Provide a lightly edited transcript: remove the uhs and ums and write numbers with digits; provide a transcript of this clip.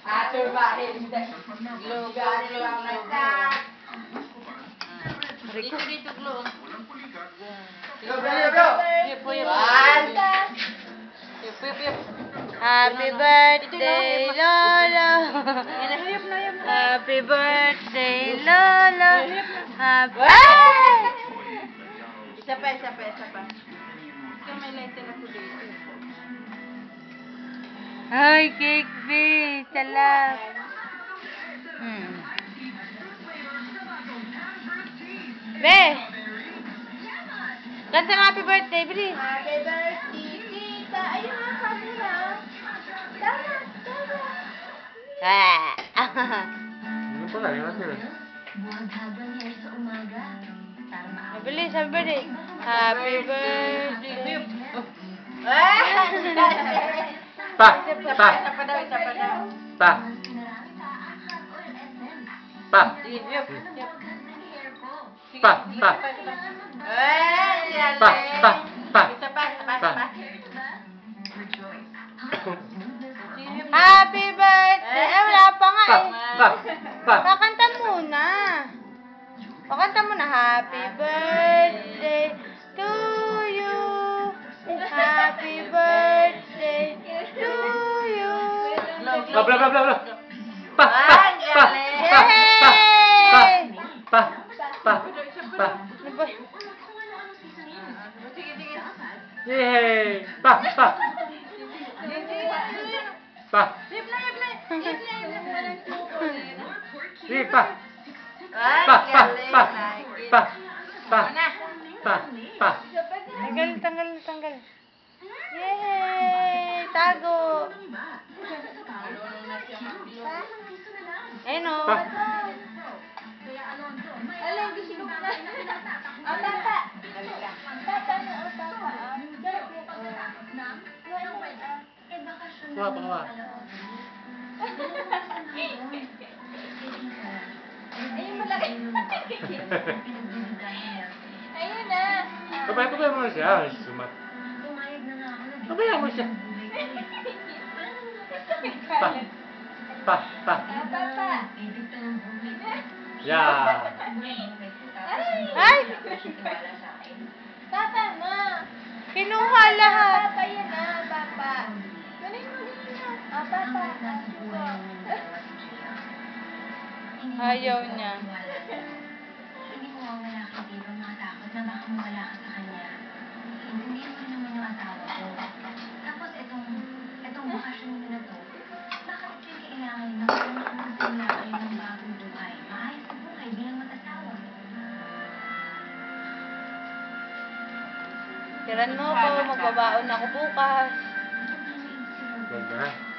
Ato ba hindi? Lugar lang na ta. Dito glow. Happy birthday, Lolo. Happy birthday, Lolo. Happy... Isa pa. Ikaw may lighter ako dito. Ay, cake B. Salap. Be. Kanta ng happy birthday, Bri. Happy birthday, tita. Ayun nga, camera. Tama. Ano pala? Yung natin. Mabilis, happy birthday. Happy birthday. Pa! Isa pa daw. Pa! Pa! Pa! Isa pa. Happy birthday. Wala pa nga eh. Pa! Pakanta muna. Happy birthday to you. Happy birthday to you. Bla! Pa! Ano ba? Yay! Pa! Sige, pa! Tanggal. Yay! Tago. Ayun o. Alam, gusto mo na. Papa. Kuha. Ayun, malaki. Ayun na. Pabaya mo na siya. Sumat. Pabaya mo siya. Pa. Papa. Yeah. Ay! Papa mo. Kinuha lahat. Papa yan papa. Galing mo na. Papa. Ayaw niya. Hindi mo mawala ka dito mga takot na baka mawala ka sa kanya. Hindi mo naman yung asawa ko. Tapos itong bakasyon mo na to, bakit kayo kailangan na magsimula kayo ng bagong buhay? Maayos na buhay bilang mag-asawa. Tiran mo ko, magbabaon ako bukas. Ganda.